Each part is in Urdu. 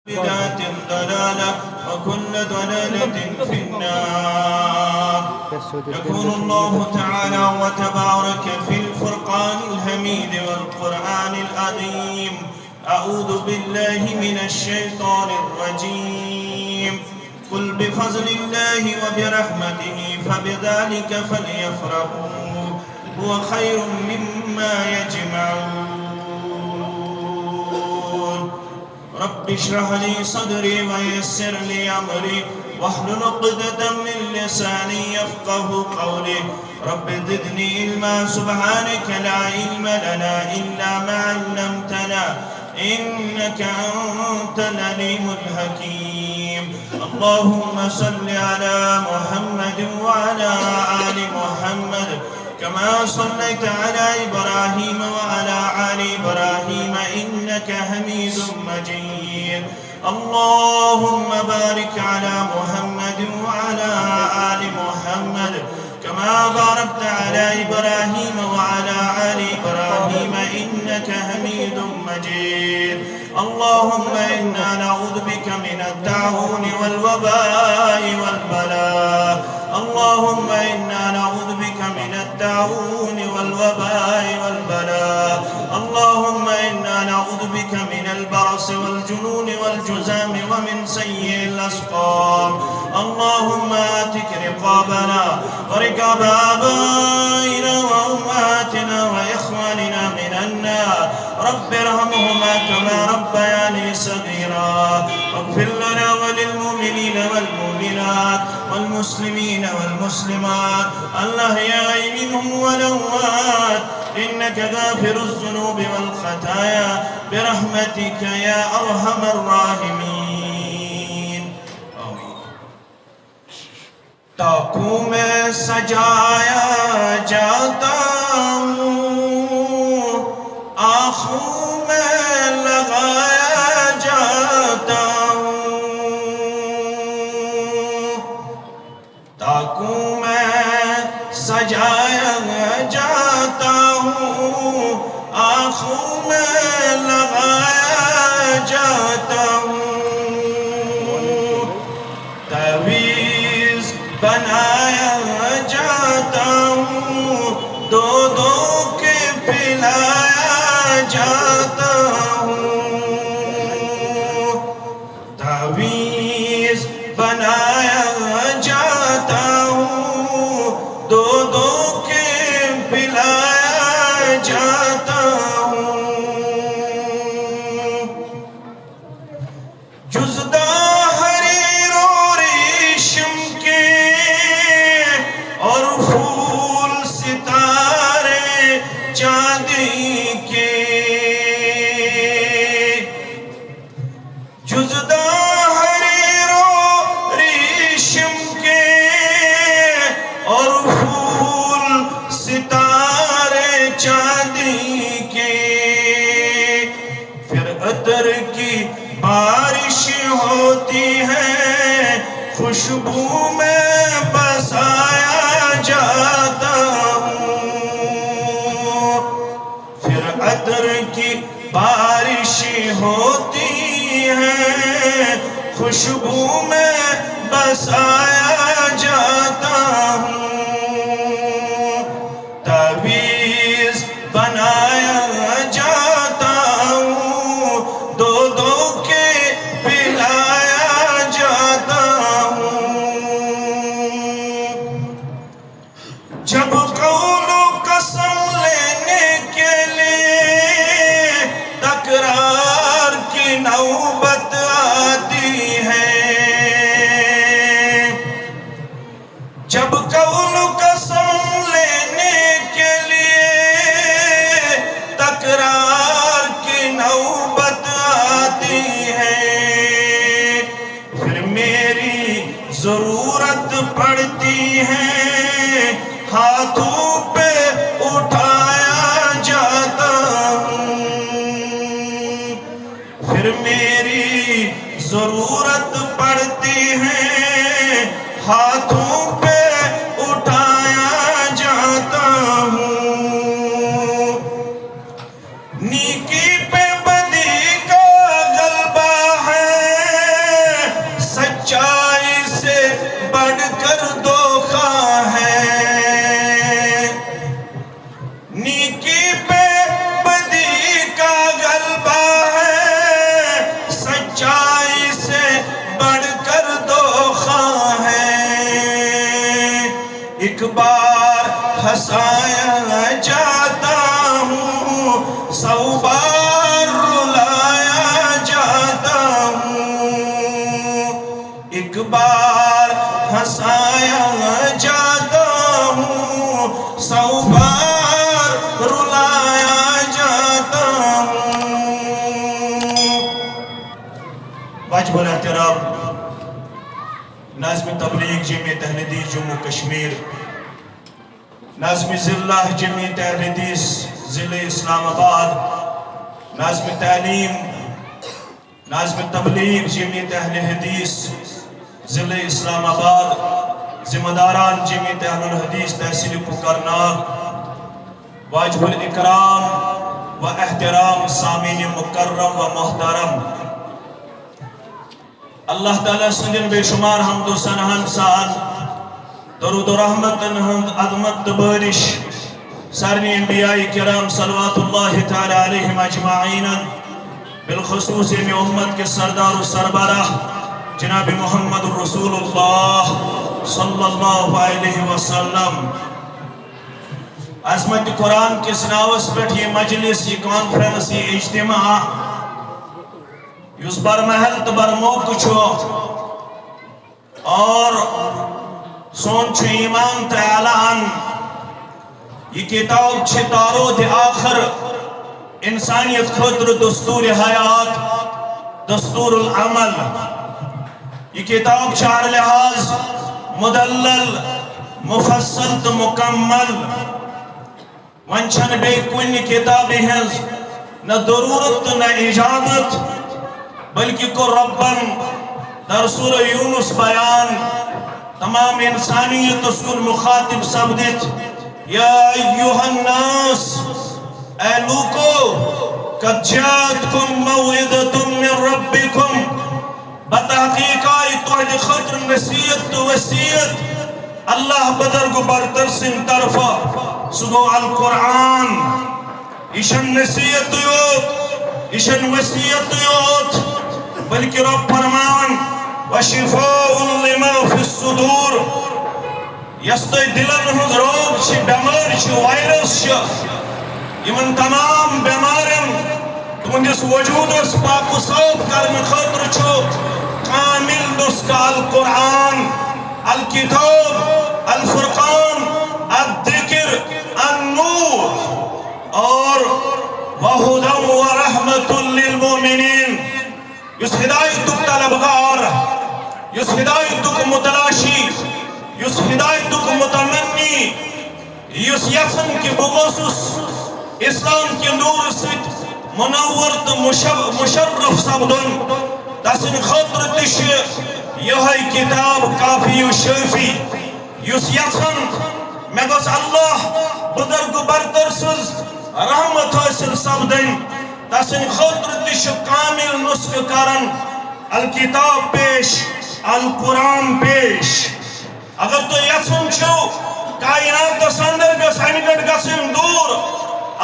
بدعة ضلالة وكل ضلالة في النار. يقول الله تعالى وتبارك في الفرقان الحميد والقرآن العظيم: أعوذ بالله من الشيطان الرجيم. قل بفضل الله وبرحمته فبذلك فليفرحوا هو خير مما يجمعون. رب اشرح لي صدري ويسر لي أمري واحلل عقدة من لساني يفقه قولي. رب زدني علما سبحانك لا علم لنا إلا ما علمتنا إنك أنت العليم الحكيم. اللهم صل على محمد وعلى آل محمد كما صليت على إبراهيم وعلى آل إبراهيم إنك حميد مجيد. اللهم بارك على محمد وعلى آل محمد كما باركت على إبراهيم وعلى آل إبراهيم إنك حميد مجيد. اللهم إنا نعوذ بك من الطاعون والوباء والبلاء. اللهم إنا نعوذ بك من الطاعون والوباء والبلاء. اللهم إنا نعوذ بك من البرص والجنون والجذام ومن سيء الأسقام. اللهم آتك رقابنا ورقاب آبائنا وأمهاتنا وإخواننا من النار. رب ارحمهما كما ربياني صغيرا. واغفر لنا وللمؤمنين والمؤمنات والمسلمين والمسلمات الأحياء منهم والأموات إنك غافر الذنوب والخطايا برحمتك يا أرحم الراحمين. آمين. تاکوں میں سجایا جاتا ہوں، آنکھوں میں لگایا جاتا ہوں، تاکوں میں سجایا جاتا ہوں، آنکھوں میں لگایا جاتا ہوں، تعویذ بنایا جاتا ہوں، دو دو کے پلایا جاتا ہوں، تعویذ بنایا جاتا ہوں، دو دو کے پلایا جاتا ہوں، جزدہ حریر و ریشم کے اور پھول ستارے چاندی کے، جزدہ حریر و ریشم کے اور پھول ستارے چاندی کے، پھر عطر کی بارش ہوتی ہے، خوشبو میں بسایا جاتا ہوں، پھر عطر کی بارش ہوتی ہے، خوشبو میں بسایا جاتا ہوں، تعویذ بنایا جاتا ہوں، دو دو کے پلایا جاتا ہوں، جب قول و قسم لینے کے لیے تکرار کی نوبت آتی ہے، جب قول و قسم لینے کے لیے تکرار کی نوبت آتی ہے، پھر میری ضرورت پڑتی ہے، ہاتھوں پہ اٹھایا جاتا ہوں، پھر میری ضرورت پڑتی ہے، ہاتھوں پہ اٹھایا جاتا ہوں، نیکی پہ بدی کا غلبہ ہے، ہنسایا جاتا ہوں، 100 بار رلایا جاتا ہوں، ایک بار ہنسایا جاتا ہوں، 100 بار رلایا جاتا ہوں۔ واجب الاحترام ناظم تبلیغ جمعیت اہل حدیث جموں کشمیر، ناظم ضلع جمعیت اہل حدیث ضلع اسلام آباد، ناظم تعلیم ناظم تبلیغ جمعیت اہل حدیث ضلع اسلام آباد، ذمہ داران جمعیت اہل الحدیث تحصیل کوکرناگ، واجب الاکرام و احترام سامعین مکرم و محترم، اللہ تعالیٰ سندن بے شمار حمد و ثناء سان درود و رحمتن ہند عظمت بارش سارنی انبیاء کرام صلوات اللہ تعالیٰ علیہم اجمعین، بالخصوص میں امت کے سردار و سربراہ جناب محمد رسول اللہ صلی اللہ علیہ وسلم۔ عظمت قرآن کے سناوس پر یہ مجلس، یہ کانفرنس، یہ اجتماع یس برمحل تو برموقع چھو اور سون چھو ایمان تا اعلان، یہ کتاب چھ تارود آخر انسانیت خطر دستور حیات، دستور العمل، یہ کتاب چار لحاظ مدلل، مفصل تو مکمل، ونچن بے کن کتابی ہیں نہ ضرورت نہ اجازت، بلکہ کو ربن در سورہ یونس بیان تمام انسانیت اس کو مخاطب سبدت، یا ایوہ الناس، اے لوکو، قد جاتکم موعظۃ من ربکم، بتحقیق آئی توحید خطر نصیحت تو وسیعت اللہ بدرگ برتر سن طرفا سگو القرآن، ایشن نصیحت یوت، ایشن وسیعت یوت، بلکہ رب فرمان وشفاء لما فی الصدور، یستے دلن ہز روگ چھ بیمار چھ وائرس چھ، یمن تمام بیمارن تمہندس وجود اس پاک و صاف کرن خاطر چھو کامل نسخہ القرآن، الکتاب، الفرقان، الذکر، النور، اور وَهُدًى وَرَحْمَةٌ لِّلْمُؤْمِنِينَ، یس ہدایتک طلبگار، یس ہدایتک متلاشی، یس ہدایتک متمنی، یس یسن کی بغوثس اسلام کی نور ست منور تو مشرف سبدن، تسن خطر تش یہ کتاب کافی و شافی، یس یسن میں گوس اللہ بدرگ برترسز رحمت حاصل سبدن، تسن خطر تش کامل نسخ کرن، الکتاب پیش، القرآن پیش۔ اگر تو یسن چھو کائنات سندر گس انگٹ گسن دور،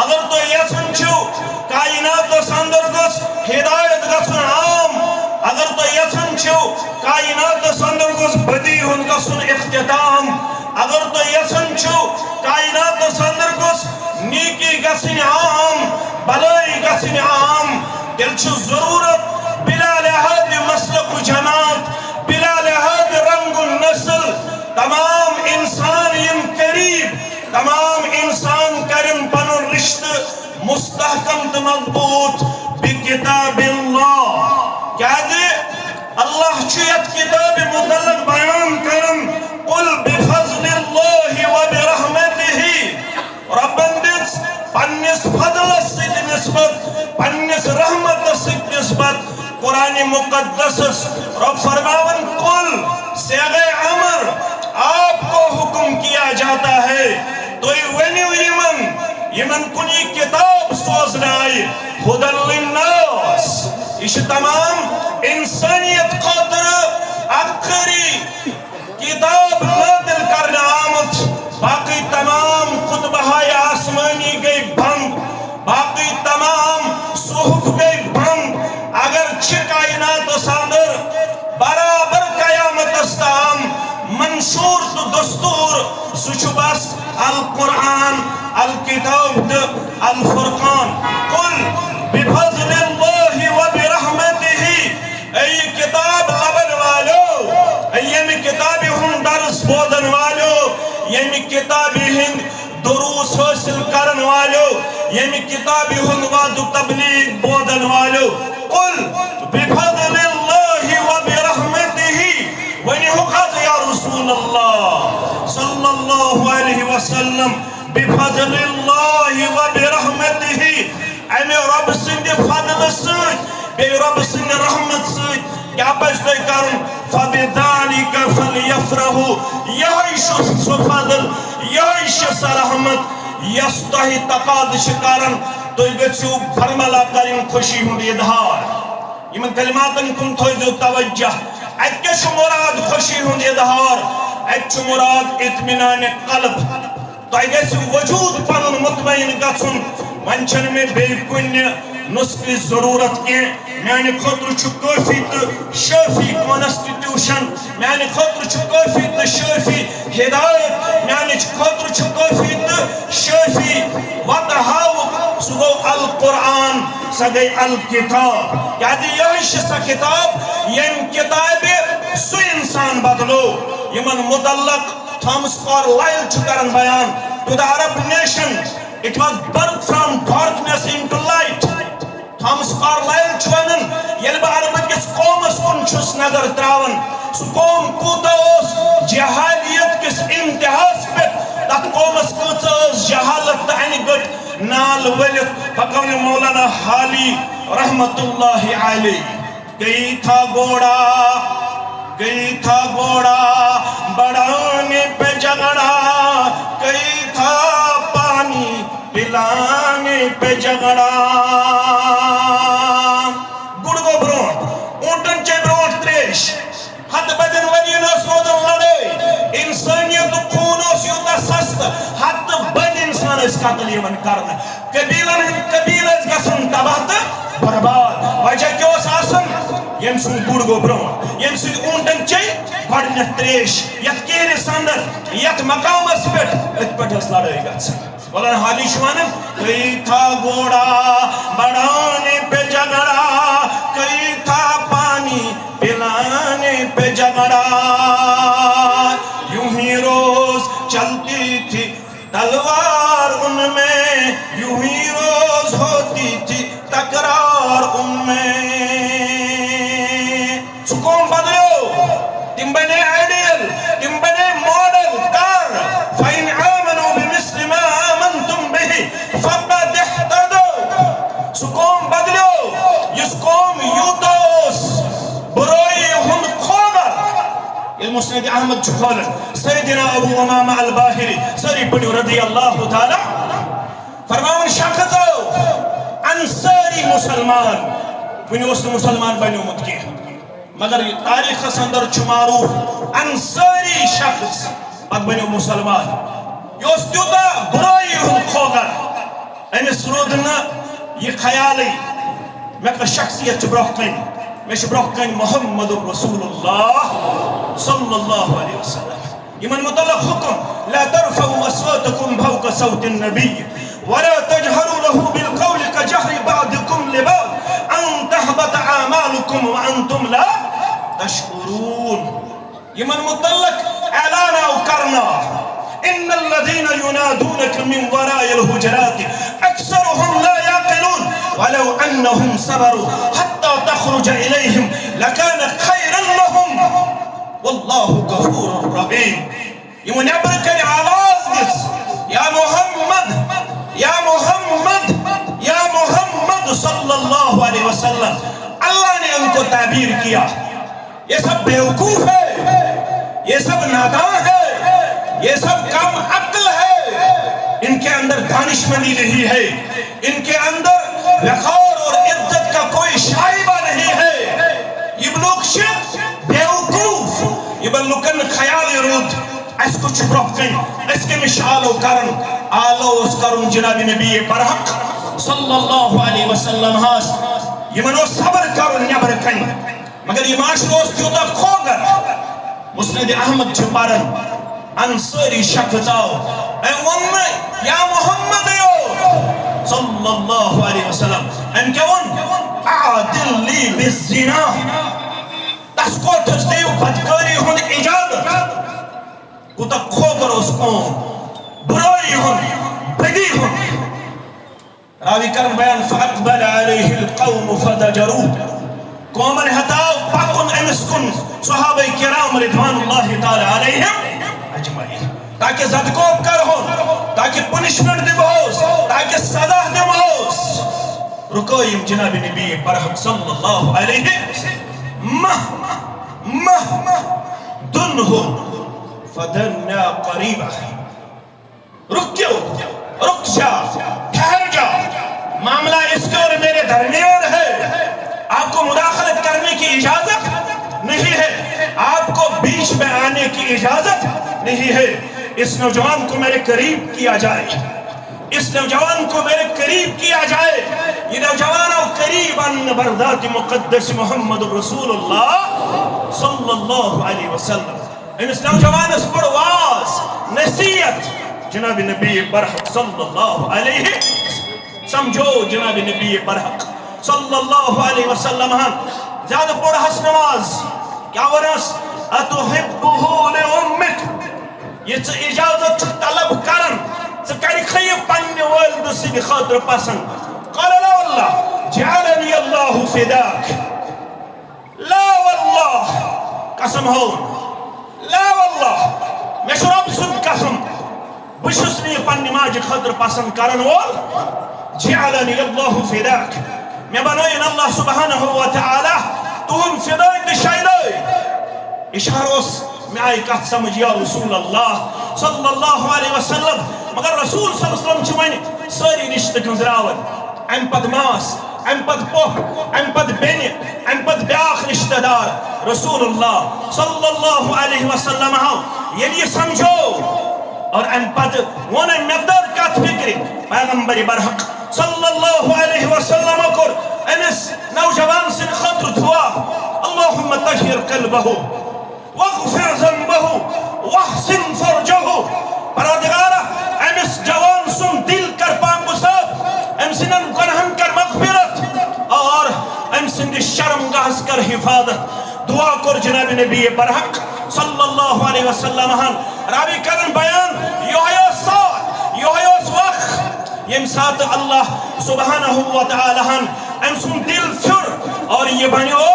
اگر تو یسن چھو کائنات سندر گس ہدایت گسن عام، اگر تو یسن چھو کائنات سندر گس بدی ہن گسن اختتام، اگر تو یسن چھو کائنات سندر گس نیکی گسن عام، بلائی گسن عام، دل چھو ضرورت بلا لحاظ مسلک و جماعت، بلا لحاظ رنگ و نسل، تمام انسان یم قریب، تمام انسان کرن پنن رشتہ مستحکم تو مضبوط بکتاب اللہ۔ کیا دے اللہ چیت کتاب متعلق بیان کرن، قل بفضل اللہ و برحمتہ، ربن دیت پنس فضل سے نسبت، پنس رحمت سے نسبت قرآن مقدس رب فرماون قل صیغہ امر آپ کو حکم کیا جاتا ہے تو ونیو یمن کنی کتاب سوزنا آئی ہدی للناس، اس تمام انسانیت خاطر آخری کتاب نازل کرنا آمد، باقی تمام خطبہ آسمانی گئی بند، باقی تمام صحف گئی بند، اگر چھ کائنات ساندر برابر قیامت استام منشور تو دستور سچبس القرآن الكتاب الفرقان قل بفضل الله وبرحمته اي کتاب لبن والو ايمی کتابی ہم درس بودن والو یمی کتابی ہم دروس حاصل کرن والو یمی کتابی ہم وعد تبلیغ بودن والو قل بفضل الله وبرحمته ونہو قض یا رسول اللہ صلی اللہ علیہ وسلم بفضل الله وبرحمته امی رب سند فضل سید بے رب سند رحمت سید کیا پشتے کرن فَبِذَلِكَ فَلْيَفْرَهُ یہی سو فضل یہی سا رحمت یستہی تقادش کرن تو گچھو برملا کرن خوشی ہوں اظہار یہ من کلماتن کن تھوئیزو توجہ اکش مراد خوشی ہوں اظہار اکش مراد اطمینان قلب تو گچھو وجود پنن مطمئن گچھن منچن میں بے کن نسخی ضرورت کے میانی خطر چھو کافی تو شافی کانسٹیٹیوشن میانی خطر چھو کافی تو شافی ہدایت میانی خطر چھو کافی تو شافی وطہاو سگو القرآن سگئی الکتاب یعنی یہش سا کتاب یم کتاب سو انسان بدلو یمن مدلق تھامس کارلائل چھکرن بیان to the Arab nation it was birthed from darkness into light Thomas Carlyle چھوانن یل با عرب کس قوم اس کن چھس نظر تراون سو قوم کوتا اس جہالیت کس انتہاس پہ تات قوم اس کوتا اس جہالت تعنی گٹ نال ولت فقول مولانا حالی رحمت اللہ علیہ گئی تھا گوڑا بڑھانے پہ جگڑا گئی تھا پانی پلانے پہ جگڑا گڑگو برونٹ اونٹن چے برونٹ تریش حد بدن ورین اس روزن لڑے انسانیت خون اس یوتا سست حد بد انسان اس قتل یمن کرنا قبیل اس گسن تباہت برباد وجہ کیوں اس آسن یم سن گڑگو برونٹ یم سن اونٹن چے گڑنت تریش یت کیر سندر یت مقام اس پیٹ ات پیٹ اس لڑے گا مولانا حالی شوانم کئی تھا گوڑا بڑھانے پہ جگڑا کئی تھا پانی پلانے پہ جگڑا یوں ہی روز چلتی تھی تلوار ان میں یوں ہی روز ہوتی تھی تکرار ان میں سکون بدلو تم بنے آئیڈیل تم بنے ماڈل کار فَإِنْ آمَنُوا بِمِثْلِ مَا آمَنْتُمْ بِهِ فَقَدْ اِحْتَدَوْا سکون بدلو جس قوم یوتوس برائی ہم کھوگر المسند احمد چکھولن سیدنا ابو امام الباہری سری پڑھو رضی اللہ تعالی فرماؤن شاکتو انصاری مسلمان ونی اس مسلمان بنیو مت کی مگر تاریخ اندر چھ معروف انصاری شخص اب بنیو مسلمان یہ اس تیوتا برائی ہم کھوگر امس رودنا یہ خیالی میں کا شخصیت برخن میں برخن محمد رسول اللہ صلی اللہ علیہ وسلم یہ من مطلق حکم لا ترفعوا اصواتكم فوق صوت النبي ولا تجهروا له بالقول كجهر بعضكم لبعض ان تحبط اعمالكم وانتم لا تشعرون یہ من مطلق اعلانا وکرنا ان الذين ينادونك من وراء الحجرات اكثرهم لا يعقلون ولو انهم صبروا حتى تخرج اليهم لكان خيرا لهم والله غفور رحيم یہ من ابرك آواز یا محمد یا محمد یا محمد صلی اللہ علیہ وسلم اللہ نے ان کو تعبیر کیا یہ سب بیوقوف ہے یہ سب نادان ہے یہ سب کم عقل ہے ان کے اندر دانشمندی نہیں ہے ان کے اندر وقار اور عزت کا کوئی شائبہ نہیں ہے یہ لوگ شد بیوقوف یہ بلکن خیال رود اس کو چھپ رکھیں اس کے مشعالو کرن آلو اس کرن جناب نبی برحق صلی اللہ علیہ وسلم ہاس یہ منو صبر کرن نبر کن مگر یہ معاشر اس کیوں تا کھوگر مسند احمد چھپارن انصاری شخص آو ون یا محمد صلی اللہ علیہ وسلم کیا ون عادل لی بالزنا تس کوٹس دیو بدکاری ہن اجازت کوتا کھوگر اس قوم برائی ہن بدی ہن راوی کرن بیان فاقبل علیہ القوم فدجروه قومن ہتاو پاکن امس کن صحابہ کرام رضوان اللہ تعالی علیہم اجمعین تاکہ زدکوب کر ہون تاکہ پنشمنٹ دی بہوس تاکہ سزا دی بہوس رکویم جناب نبی برحق صلی اللہ علیہ مہ دنہو فدننا قریبا رکیو رک جا ٹھہر جا معاملہ اس کے اور میرے درمیان ہے آپ کو مداخلت کرنے کی اجازت نہیں ہے آپ کو بیچ میں آنے کی اجازت نہیں ہے اس نوجوان کو میرے قریب کیا جائے اس نوجوان کو میرے قریب کیا جائے یہ نوجوان قریباً بردات مقدس محمد رسول اللہ صلی اللہ علیہ وسلم اس نوجوان اس پر واز نصیحت جناب نبی برحق صلی اللہ علیہ سمجھو جناب نبی برحق صلی اللہ علیہ وسلم زیادہ پڑھ حس نماز کیا ورس اتحبہو لأمک یہ اجازت طلب کرن کری خیب پنی والد سید خاطر پسند قال لا واللہ جعلنی اللہ فداک لا واللہ قسم ہون لا واللہ میں شراب سن قسم بشس نے پنی ماجی خاطر پسند کرن وال جعلنی اللہ فداک میں بنائن اللہ سبحانہ وتعالی تون فدائی دشائی اشاروس میں آئی کہت سمجھ یا رسول اللہ صلی اللہ علیہ وسلم مگر رسول صلی اللہ علیہ وسلم چھوئنی ساری رشتہ کنزراون ام پد ماس ام پد پوہ ام پد بین ام پد بیاخ رشتہ دار رسول اللہ صلی اللہ علیہ وسلم یہ سمجھو اور ام پد ونن مقدار کت فکری پیغمبر برحق صلی اللہ علیہ وسلم کر امس نوجوان سن خطر دعا اللہم تطہر قلبہ واغفر ذنبہ واحسن فرجہ پروردگارہ امس جوان سن دل کر پاک صاف ام سنن گناہن کر مغفرت اور ام سن شرم گاہس کر حفاظت دعا کر جناب نبی برحق صلی اللہ علیہ وسلم راوی کرن بیان یوہیوس وقت یم ساتھ اللہ سبحانہ وتعالی ام سن دل پھر اور یہ بنیو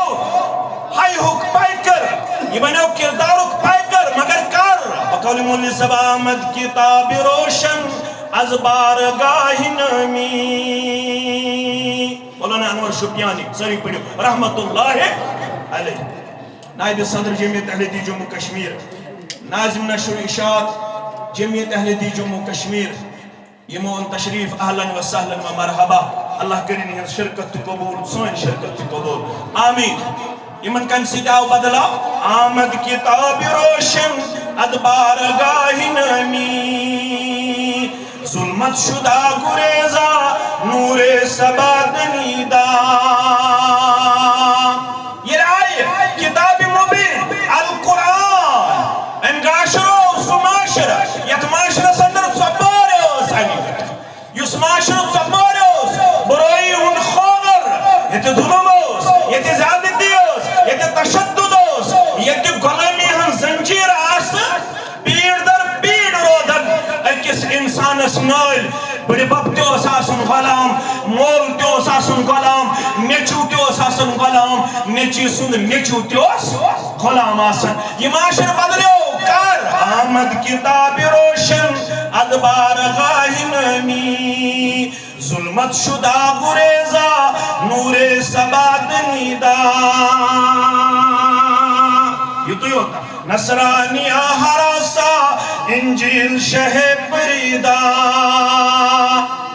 ہائی ہوک پائی کر یہ بنیو کردارک پائی کر مگر کر بقول مولی سب آمد کتاب روشن از بارگاہ نمی مولانا انور شپیانی سری پڑھو رحمت اللہ علیہ نائب صدر جمعیت اہل دی جموں کشمیر ناظم نشر اشاعت جمعیت اہل دی جموں کشمیر یمون تشریف اہلا و سہلا و مرحبا اللہ کرین ہے شرکت قبول سوئن شرکت قبول آمین یمن کن سیداو بدلا آمد کتاب روشن ادبار گاہ نمی ظلمت شدہ گریزا نور سباد نیدا یہ رائے کتاب مبین القرآن انگاشرو سماشر یت معاشرہ سندر صباریوس یس معاشرہ صباریوس برائی ان خوگر یت ظلموس یت زیادتیوس یت تشددوس یت غلامی ہن زنجیر آس پیڑ در پیڑ رودن اکس انسان اس نال بڑی بب تیو ساسن غلام مول تیو ساسن غلام نیچو تیو ساسن غلام نیچی سند نیچو تیو غلام آسن یہ معاشر بدلیو کر آمد کتاب روشن ادبار غاہ نمی ظلمت شدہ گریزا نور سباد نیدا یہ تو ہی ہوتا نصرانیہ حراسا انجیل شہ پریدا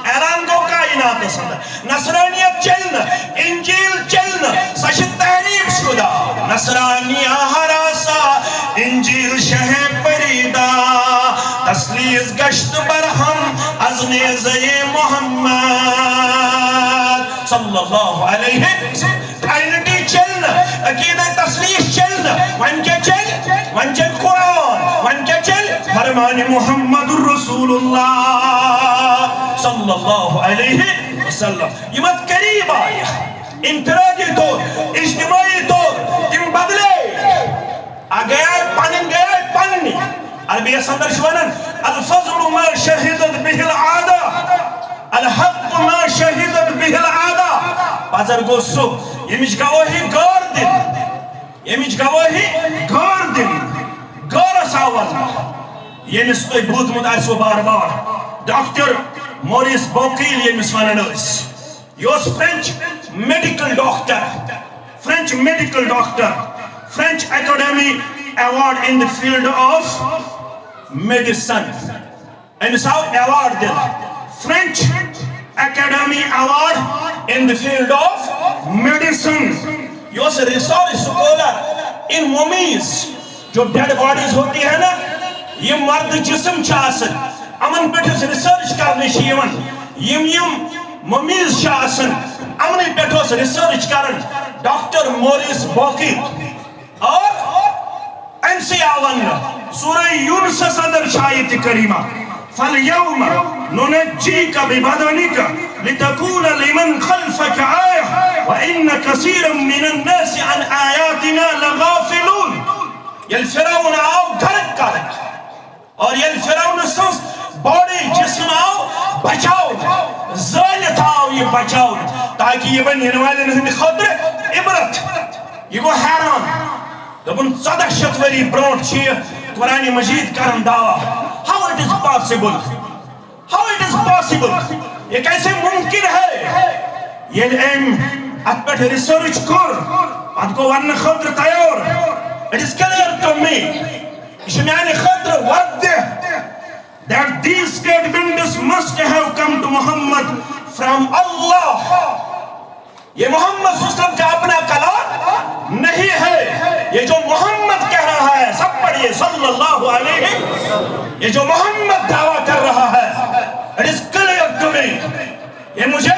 اعلان کو کائنات سندر نصرانیت چلن انجیل چلن سشد تحریب شدہ نصرانیہ حراسا انجیل شہ پریدا تسلیس گشت برہم از نیزے محمد صلی اللہ علیہ وسلم آئینٹی چلن عقیدہ تسلیس چلن ون کے چل قرآن ون کے چل فرمان محمد الرسول اللہ صلی اللہ علیہ وسلم یہ مت قریب آئے انفرادی طور اجتماعی طور تم بدلے گیا پننی عربی سندر شوانن الفضل ما شہدت به العادہ الحق ما شہدت به العادہ پازر گو سو یمچ گواہی گار دن یمچ گواہی گار دن گار ساول یمس کوئی بودمت آسو بار بار ڈاکٹر موریس بوکیل یمس ونن اس یوس French medical doctor French Academy Award in the field of medicine. And so award did French Academy Award in the field of medicine. You was a research scholar in mummies. جو dead bodies ہوتی ہے نا یہ مرد جسم چاسن امن پیٹھس ریسرچ کرنے شیون یم ممیز چاسن امن پیٹھس ریسرچ کرن ڈاکٹر موریس بوکیل اور انسی آون سورہ یونس صدر شایت کریمہ فَالْيَوْمَ نُنَجِّيكَ بِبَدَنِكَ لِتَكُونَ لِمَنْ خَلْفَكَ آيَةً وَإِنَّ كَثِيرًا مِنَ النَّاسِ عَنْ آيَاتِنَا لَغَافِلُونَ یل فرعون آو گھرک کرک اور یل فرعون سنس باڈی جسم آو بچاؤ زالت آو یہ بچاؤ تاکہ یہ بن ینوالن ہند خطر عبرت یہ گو حیران دبن 14 شتوری برونٹ چیئے قرآن مجید کرن دعویٰ how it is possible یہ کیسے ممکن ہے یہ ایم ات پر ریسرچ کر ات کو ون خطر تیار it is clear to me یہ میانی خطر Warda that these statements must have come to Muhammad from Allah یہ محمد صلی اللہ علیہ وسلم کا اپنا کلام نہیں ہے یہ جو محمد کہہ رہا ہے سب پڑھئے صلی اللہ علیہ یہ جو محمد دعویٰ کر رہا ہے it is clear to me یہ مجھے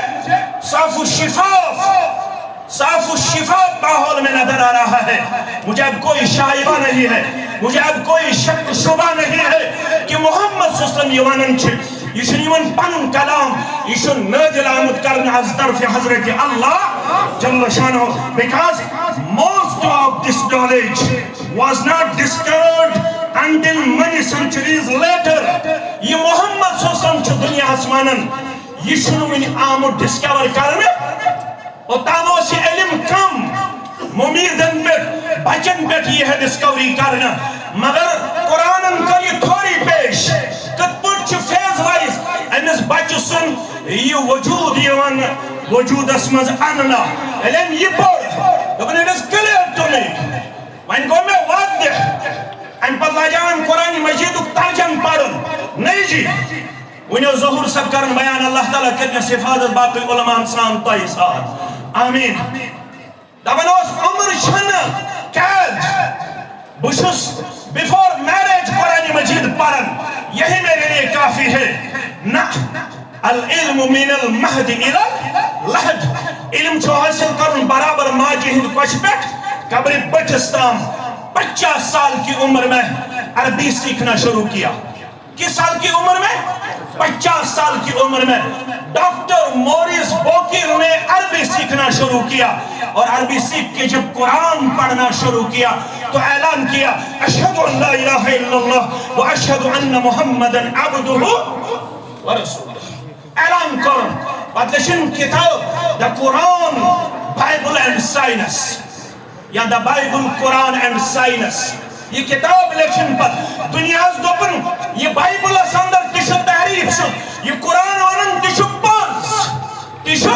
صاف و شفاف ماحول میں نظر آ رہا ہے مجھے اب کوئی شائبہ نہیں ہے مجھے اب کوئی شک شبہ نہیں ہے کہ محمد صلی اللہ علیہ وسلم یہ وانن چھے یہ شنیون پن کلام یہ شن نازل آمد کرنا از طرف حضرت اللہ جل شانہ because most of this knowledge was not discovered until many centuries later یہ محمد صلی اللہ علیہ وسلم چھے دنیا اسمانن یہ شنوین آمد ڈسکور کرنا اور تانو سے علم کم ممیدن بیٹ بچن بیٹ یہ ہے ڈسکوری کرنا مگر قرآن کا یہ تھوڑی پیش کت پٹ چھ فیض وائز امس بچ سن یہ وجود یوان وجود اسمز اننا علم یہ پڑھ لیکن it is clear to me وائن کو میں واضح ان پر لاجان قرآن مجید ترجم پڑھن نہیں جی ونیو ظہور سب کرن بیان اللہ تعالیٰ کرنے صفات باقی علماء انسان تائی ساتھ آمین دبنوس عمر شن قید بشس بیفور میریج قرآن مجید پڑھن یہی میرے لئے کافی ہے نا العلم من المہد الى لحد علم چھو حاصل کرن برابر ماجی ہند کچھ بیٹ قبر بٹستان 50 سال کی عمر میں عربی سیکھنا شروع کیا کس سال کی عمر میں 50 سال کی عمر میں ڈاکٹر موریس بوکیل نے عربی سیکھنا شروع کیا اور عربی سیکھ کے جب قرآن پڑھنا شروع کیا تو اعلان کیا اشہد ان لا الہ الا اللہ و اشہد ان محمدن عبدہ و رسولہ اعلان کرن بدلشن کتاب دا قرآن بائبل اینڈ سائنس یا the Bible Quran and science یہ کتاب لکھن پر دنیا از دوپن یہ بائبل اساندر تشو تحریف شو یہ قرآن ونن تشو پانس تشو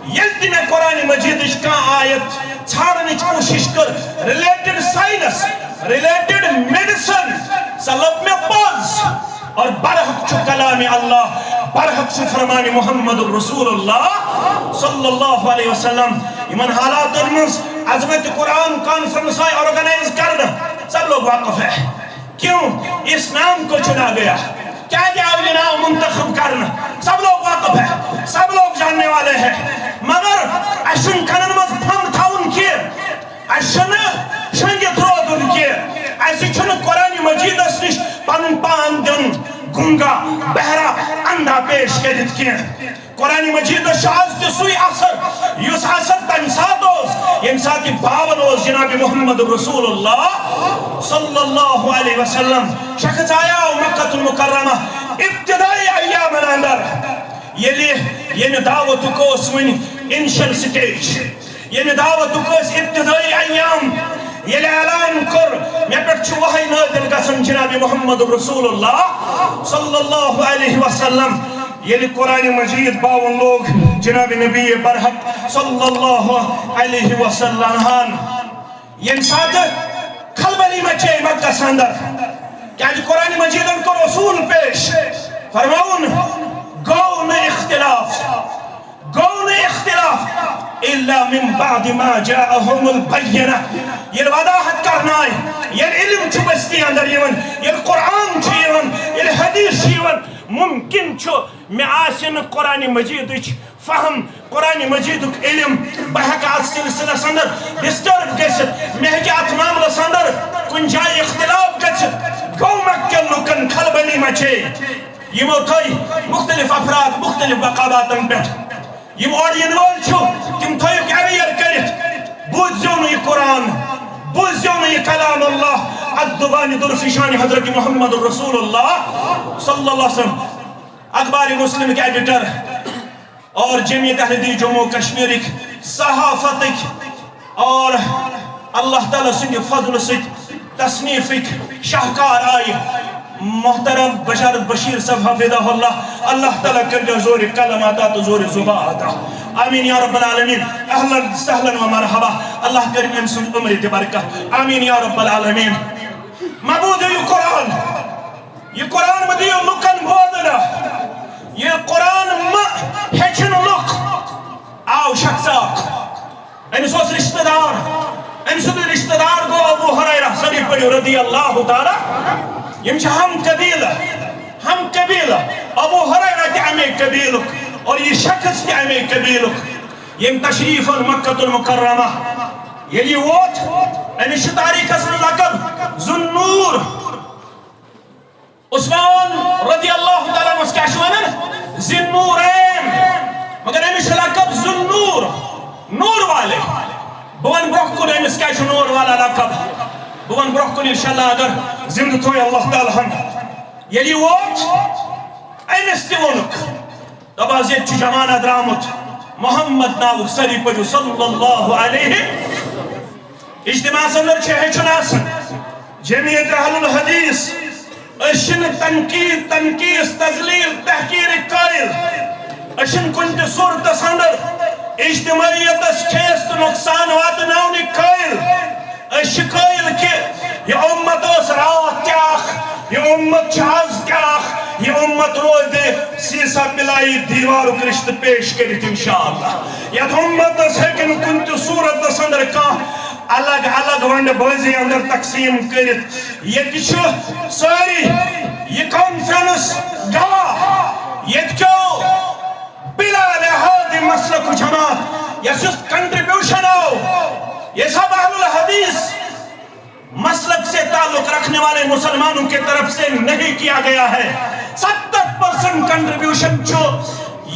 یلتی میں قرآن مجید اشکا آیت چھاڑنے کوشش کر ریلیٹڈ سائنس ریلیٹڈ میڈیسن سلب میں پانس اور برحق چھو کلام اللہ برحق چھو فرمان محمد الرسول اللہ صلی اللہ علیہ وسلم ایمن حالات ارمز عظمت قرآن کانفرنس آئی آرگنائز کرنا سب لوگ واقف ہے کیوں اس نام کو چنا گیا کیا یہ نام منتخب کرنا سب لوگ واقف ہے سب لوگ جاننے والے ہیں مگر اشن کنن مز پھم تھاون کیے اشن شنگت رود ان کیے ایسی چھن قرآن مجید اسنش پن پان گنگا بہرا اندھا پیش کردت کی قرآن مجید شاز کے سوئی اثر یس اثر تم سات یم سات باون جناب محمد رسول اللہ صلی اللہ علیہ وسلم شخص آیا مکہ المکرمہ ابتدائی ایام اندر یہ دعوت کو ون انشل سٹیج یہ دعوت کو ابتدائی ایام یہ اعلان کر میں پر وحی نازل گژھان جناب محمد رسول اللہ صلی اللہ علیہ وسلم یہ قرآن مجید باون لوگ جناب نبی برحق صلی اللہ علیہ وسلم یم سات کھلبلی مچے مکہ اندر کیا قرآن مجید کو رسول پیش فرماؤن گو نہ اختلاف الا من بعد ما جاءهم البینہ یہ وضاحت کرنا یہ علم چھ بستی اندر یون یہ قرآن چھ یون یہ حدیث چھ یون ممکن چھو میں آسن قرآن مجید فہم قرآن مجید علم بہکات سلسلہ سندر ڈسٹرب گژھت میں ہیکہ ات معاملس اندر کن جائے اختلاف گژھت گو مکہ لوکن کھلبلی مچے یمو تھوئی مختلف افراد مختلف مقاماتن پہ یم اور ینوال چھو تم تھوئی اویئر کرت بوزیون یہ قرآن بوزیون یہ کلام اللہ الدبانی درفشان حضرت محمد رسول اللہ صلی اللہ علیہ وسلم اخبار مسلم کے ایڈیٹر اور جمعیت اہل حدیث جموں کشمیر صحافتک اور اللہ تعالیٰ سنگھ فضل سک تصنیفک شاہکار آئی محترم بشارت بشیر صاحب حفظہ اللہ تعالیٰ کرنے زور کلمات تو زور زبان عطا آمین یا رب العالمین اہلا سہلا و مرحبا اللہ کریم امسن عمر تبارکہ آمین یا رب العالمین معبود یہ قرآن مدیو لکن بودنا یہ قرآن ہیچن لک آو شخصات امسوس رشتہ دار امسوس رشتہ دار گو ابو حریرہ صدی پڑی رضی اللہ تعالی یم ہم قبیلہ ابو حریرہ تی امی قبیلک اور یہ شخص تی امی قبیلک یم تشریف مکہ المکرمہ یلی ووت امیش تاریخ اسم لقب ذوالنور عثمان رضی اللہ تعالیٰ عنہ کیا شوانن ذوالنورین مگر امیش لقب ذوالنور نور والے بوان برحکن امیش کیا شو نور والا لقب بوان برحکن انشاءاللہ اگر زندہ توی اللہ تعالیٰ ہم یلی ووت ایمستی ونک دبازیت چو جمانہ درامت محمد ناو سری پجو صلی اللہ علیہ اجتماع سندر چھے چناسن جمعیت اہل الحدیث اشن تنقید تنقیس تزلیل تحقیر قائل اشن کنت صورت سندر اجتماعیت اس چھیست نقصان واتناونی قائل اش قائل کہ یہ امت اس رات کیاخ یہ امت چھاز کیاخ یہ امت روئے دے سیسا پلائی دیوار کرشت پیش کرت انشاءاللہ یہ امت اس ہے کہ کنت صورت سندر کا الگ ونڈ بازی اندر تقسیم کرت یہ کچھو ساری یہ کانفرنس گواہ یہ کیوں بلا لحاظ مسلک و جماعت یہ سست کنٹریبیوشن ہو یہ سب اہل الحدیث مسلک سے تعلق رکھنے والے مسلمانوں کے طرف سے نہیں کیا گیا ہے 70% کنٹریبیوشن جو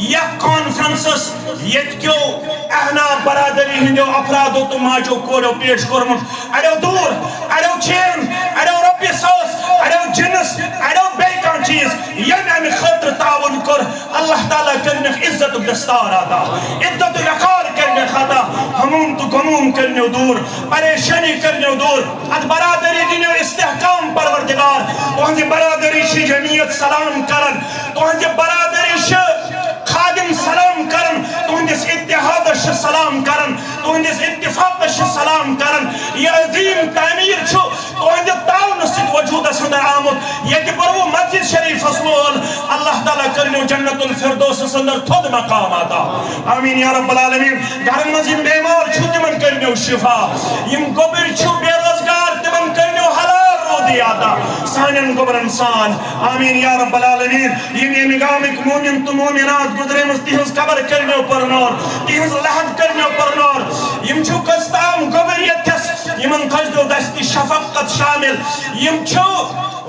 یہ کانفرنسس یہ کیوں اہنا برادری ہندیو افرادو تو ماجو کوڑو پیش کرمت اڑو دور اڑو چین اڑو ربی سوس اڑو جنس اڑو بیکان چیز یہ میں خطر تعاون کر اللہ تعالیٰ کرنے عزت دستار آتا عزت وقار کرنے خطا ہمون تو گمون کرنے دور پریشانی کرنے دور اد برادری دینے استحکام پروردگار تو ہنزی برادری شی جمعیت سلام کرن تو ہنزی برادری شی خادم سلام کرن تو ہندس اتحاد شی سلام کرن تو ہندس اتفاق شی سلام کرن یہ عظیم تعمیر چھو تو ہندس تعاون ست وجود سندر آمد یہ کہ پرو مسجد شریف اسمول اللہ تعالیٰ کرنے جنت الفردوس سندر تھود مقام آتا آمین یا رب العالمین گھرن مزین بیمار چھو تمن کرنے شفا یم گبر چھو بے روزگار تمن کرنے حلال رو دیاتا سانن گبر انسان آمین یا رب العالمین یم نگامک مومن تو مومنات گزرے مستیحز قبر کرنے پر نور تیحز لحد کرنے پر نور یم چھو کستام گبریت تس یمن تھزدو دستی شفقت شامل یم چھو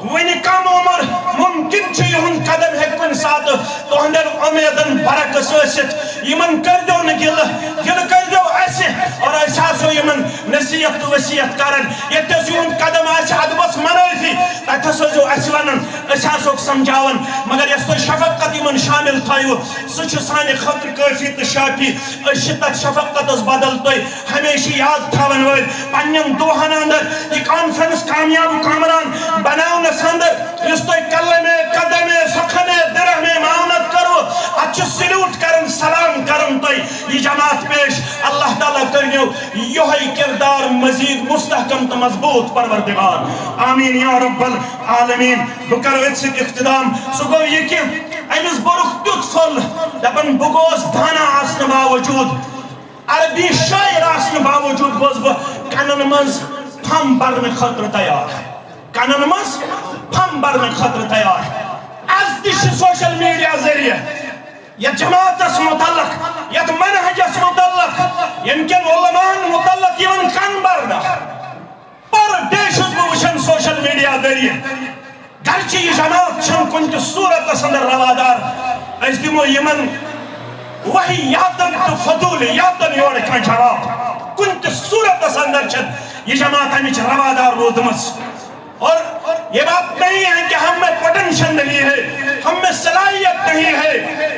ونی کم عمر ممکن چھ یہن قدم ہے کن سات تہندر امیدن برعکس ٲسِتھ یمن کردو نہ گل کردو اسہ اور أسۍ آسو یمن نصیحت تو وصیت کرن یتس یہن قدم آسہ ادبس منافی تتس ٲسِو اسہ ونان أسۍ آسوک سمجھاون مگر یس تُہۍ شفقت یمن شامل تھٲیِو سُہ چھُ سانہِ خٲطرٕ کٲفی تہٕ شافی أسۍ چھِ تتھ شفقتس بدل تُہۍ ہمیشہ یاد تھاون وٲلۍ پننٮ۪ن دۄہن اندر یہ کانفرنس کامیاب کامران بناونس اندر یس تُہۍ کلمے قدمے سخنے درہمے معاونت کرو اتھ چھُ سلیوٹ کرن سلام کرن تُہۍ یہ جماعت پیش اللہ تعالیٰ کرنو یہوے کردار مزید مستحکم تو مضبوط پروردگار آمین یا رب العالمین بہ کرو اتھ سۭتۍ اختتام سُہ گوٚو یہِ کہِ أمِس بوٚرُکھ تیُتھ پھل دپان بہٕ گوس دانا آسنہٕ باوجوٗد عربی شاعر آسنہٕ باوجوٗد گوس بہٕ کنن منٛز پھم برنہٕ خٲطرٕ تیار کنن منٛز پھم برنہٕ خٲطرٕ تیار آز تہِ چھِ سوشل میڈیا ذریعہ یتھ جماعتس متعلق یتھ منہجس متعلق یم کین علماءن متعلق یوان کن برنہٕ پر ڈے چھُس بہٕ وٕچھان سوشل میڈیا ذریعہ گرچہ یہ جماعت چھن کن تہِ صورتس اندر روادار أسۍ دِمو یمن وہی یاتن تو فضول یاتن یور کھان جواب کن تہِ صورتس اندر چھن یہ جماعت امچ روادار روزمٕژ اور یہ بات نہیں ہے کہ ہم میں پوٹینشل نہیں ہے ہم میں صلاحیت نہیں ہے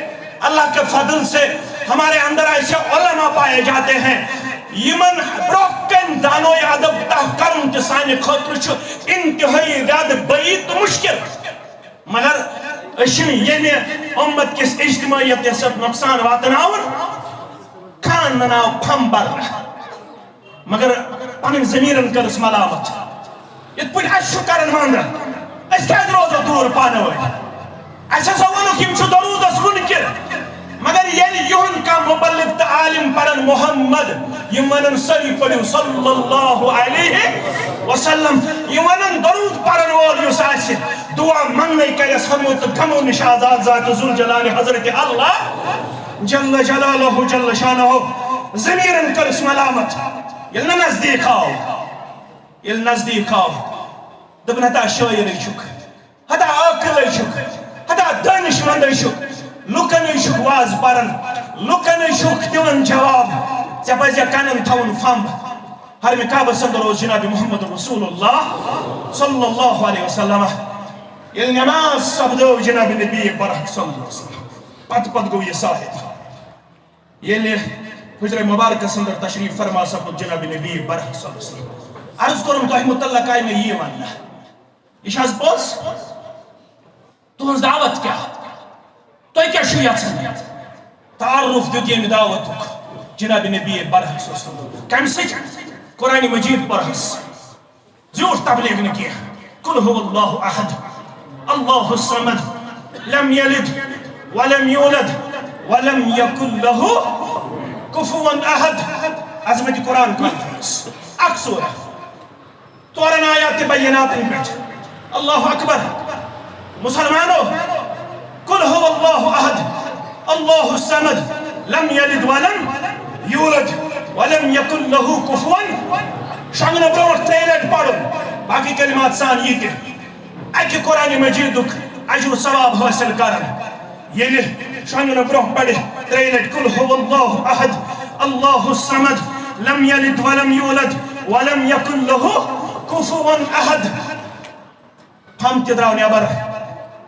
اللہ کے فضل سے ہمارے اندر ایسے علماء پائے جاتے ہیں یمن برکن دانو ادب تحکرن تہ سانہ خاطر چھُ انتہائی زیادہ بعید تو مشکل مگر اشن یمہ امت کس اجتماعیت سب نقصان واتناون کھان نناو پھم برنہ مگر پنن ضمیرن کرس ملامت یت پٲٹھۍ اَسہِ چھُ کران منٛدٕ أسۍ کیٛازِ روزو دوٗر پانہٕ ؤنۍ اَسہِ ہسا ووٚنُکھ یِم چھِ درودس مُنکر مگر ییٚلہِ یِہُنٛد کانٛہہ مُبلِغ تہٕ عالم پرن محمد یِم ونن سٲری پٔرِو صلی اللہ علیہ وسلم یِم ونن درود پرن وول یُس آسہِ دعا منگنے کرس ہمو تہٕ غمو نِش آزاد ذات ذوالجلال حضرت اللہ جل جلالہ جل شانہ ضمیرن کرس ملامت ییٚلہِ نہٕ نزدیٖک آو یل نزدیک آو دپن ہتا شاعر چھک ہتا عاقل چھک ہتا دانش مند چھک لکن چھک واز پرن لکن چھک دون جواب ژے پزِ کنن تھاون فمب حرم کعبس اندر اوس جناب محمد رسول اللہ صلی اللہ علیہ وسلم یل نماز سپدو جناب نبی برحق صلی اللہ علیہ وسلم پت گو یہ صاحب یل حجر مبارکس اندر تشریف فرما سپد جناب نبی برحق صلی اللہ علیہ وسلم عرض کرم تہ متعلق آئی میں یہ وننا یہ پوز تہذ دعوت کیا تھی کیا چھو یژھان تعارف دیت یہ دعوت جناب نبی برحق صلی اللہ علیہ وسلم کم سے قرآن مجید پڑھس زیوٹ تبلیغ نے کیا قل هو اللہ احد اللہ الصمد لم یلد ولم یولد ولم یکن له کفوا احد عظمت قرآن کانفرنس اکثر تورن آیات بینات پہ اللہ اکبر مسلمانوں قل هو اللہ احد اللہ الصمد لم یلد ولم یولد ولم یکن له کفوا شامل برونٹ تیلیٹ پڑھو باقی کلمات سان یہ تہ اکی قرآن مجید اجر ثواب حاصل کرن یہ شامل برونٹ پڑھ تیلیٹ قل هو اللہ احد اللہ الصمد لم یلد ولم یولد ولم یکن له کفوا احد ہم تدراو نیبر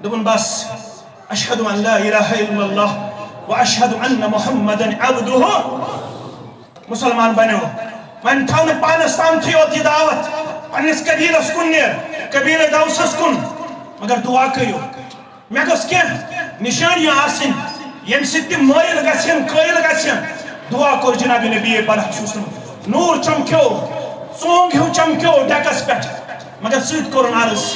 دبن بس اشہد ان لا الہ الا اللہ واشہد ان محمد عبدہ مسلمان بنو من تھاؤن پانستان تھی ہوتی دعوت پانس قبیلس کن نیر قبیل دوسس کن مگر دعا کیو میں گوس کیا نشانی آسن یم ستی مویل گسین قیل گسین دعا کر جناب نبی برحق صلی اللہ علیہ وسلم نور چمکیو سونگ ہیو چمکیو ڈیکس پیٹ مگر سید کرن عرض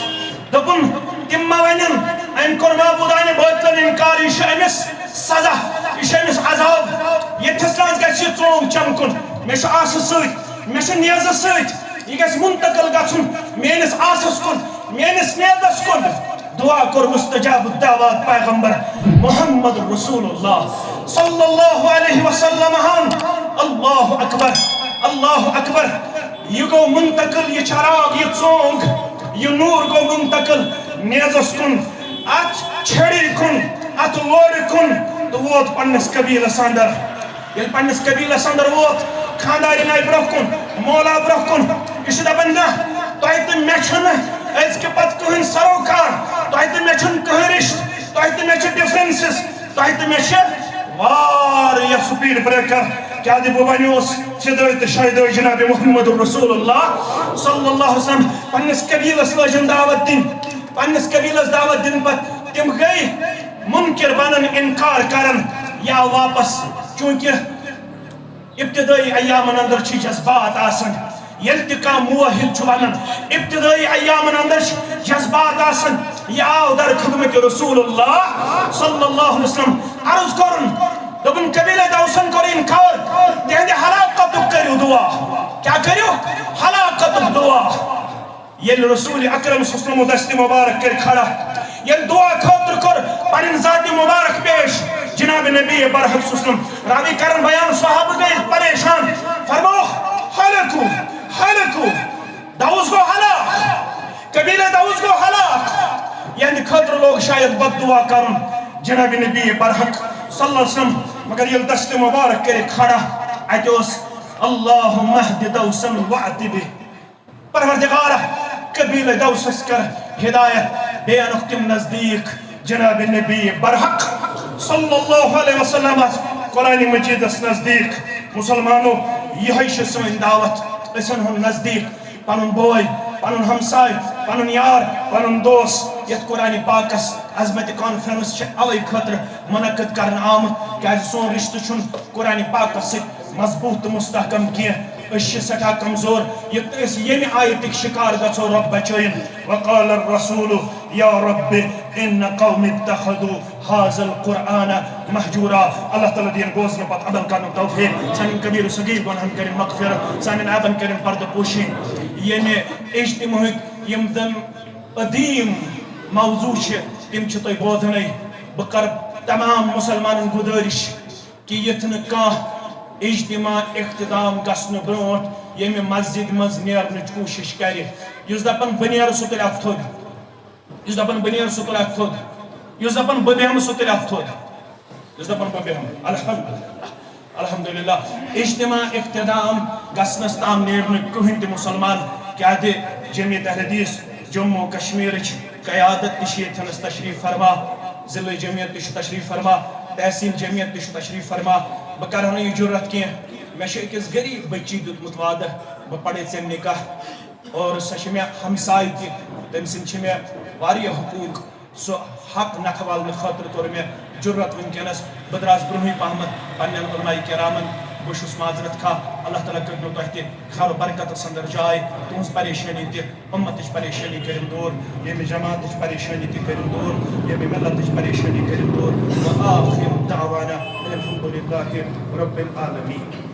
دپن تم ما ونن ان کور معبودان باطلن انکار یہ امس سزا یہ امس عذاب یہ تسلاز گژھِ ژونگ چمکن مے چھ آس سۭتۍ مے چھ نیز سۭتۍ یہ گژھِ منتقل گژھُن میٲنِس آسس کُن میٲنِس نیزس کُن دعا کور مستجاب الدعوات پیغمبر محمد رسول اللہ صلی اللہ علیہ وسلم اللہ اکبر اللہ اکبر یہ گو منتقل یہ چراغ یہ ژونگ یہ نور گو منتقل نیزس کن ات چھڑی کن ات لوڑ کن تو ووت پنس قبیلس اندر یل پنس قبیلس اندر ووت خانداری نائی برہ کن مولا برہ کن یہ دپان نا تۄہہِ تہٕ مےٚ چھُنہٕ أزکہِ پتہٕ کٕہٕنۍ سروکار تۄہہِ تہٕ مےٚ چھُنہٕ کٕہٕنۍ رشتہٕ تۄہہِ تہٕ مےٚ چھِ ڈفرنسز تۄہہِ تہٕ مےٚ چھِ واریاہ سپیڈ بریکر کیا دی بو بنیوس فدای تہٕ شایدای جناب محمد رسول اللہ صلی اللہ علیہ وسلم پنس قبیلس لٲجن دعوت دِنۍ پنس قبیلس دعوت دِنہٕ پتہٕ تِم گٔے منکر بنن انکار کرن یا واپس چونکہ ابتدائی ایامن اندر چھ جذبات آسن یل تہ کانٛہہ موحد چھُ ونان ابتدائی ایامن اندر جذبات آسن یہ آو در خدمت رسول اللہ صلی اللہ علیہ وسلم عرض کرن دبن قبیلہ دوسن کر انکار تہندِ ہلاکتک کریو دعا کیا کریو ہلاکتک دعا یل رسول اکرم صلی اللہ علیہ وسلم دست مبارک کر کھڑا یل دعا خاطر کر پنن ذات مبارک پیش جناب نبی برحق صلی اللہ علیہ وسلم راوی کرن بیان صحابہ گئے پریشان فرمو حلقو حلقو داؤس کو حلاق قبیلہ داؤس کو حلاق یعنی خاطر لوگ شاید بد دعا کرن جناب نبی برحق صلی اللہ علیہ وسلم مگر یل دست مبارک کر کھڑا اتوس اللہم اہد دوسن وعدبہ پروردگارہ قبیلہ دوسس کر ہدایت بیانک تم نزدیک جناب نبی برحق صلی اللہ علیہ وسلم قرآن مجید اس نزدیک مسلمانوں یہ سن دعوت اسن ہم نزدیک پنن بوئی پنن ہمسائے پنن یار پنن دوست یت قرآن پاکس عظمت کانفرنس اوے خاطر منعقد کرن آمت کیا سون رشتہ چھن قرآن پاکس سے مضبوط مستحکم کیا اس سٹھا کمزور یہ آیتک شکار گھو رب بچائن وقال الرسول یا رب ان قوم اتخذوا هذا القرآن مہجورا اللہ تعالیٰ دین بوزن پت عمل کرن توفیق سانن کبیر صغیر گنہن کرن مغفرت سانن عبن کرن پرد پوشی یعنی اجتماعک یم دن قدیم موضوع تم توی بوزن بکر تمام مسلمان گزارش کہ یتن کان اجتماع اختتام گسن برونٹ یمی مسجد مز نیرنچ کوشش کر اس دپان بنیر ستل ات تھود اس دپان بنیر ستل ات تھود اس دپان ببہم ستل ات تھود اس دپان ببہم الحمدللہ اجتماع اختتام گسنس تام نیرن کہین تہ مسلمان کیا دے جمعیت اہل حدیث جموں کشمیر قیادت تشیتنس تشریف فرما ضلع جمعیت تش تشریف فرما تحصیل جمعیت تش تشریف فرما بہ کرہ یہ جرت کی میں اکس غریب بچی دیتمت وعدہ بہ پڑے ژے نکاح اور سہ مے ہمسائے تہ تم سن مے واریاہ حقوق سو حق نکھوالن خاطر کور مے جرت ونکس بہ دراس برونہے پہمت پنن علماء کرامن بہس معذرت خواہ اللہ تعالیٰ کرنو تہ تہ خیر برکت اندر جائے تہذ پریشانی تہ امتچ پریشانی کرن دور یمہ جماعتچ پریشانی تہ کرن دور یمہ ملتچ پریشانی کرن دور وآخر دعوانا الحمد للہ رب العالمین.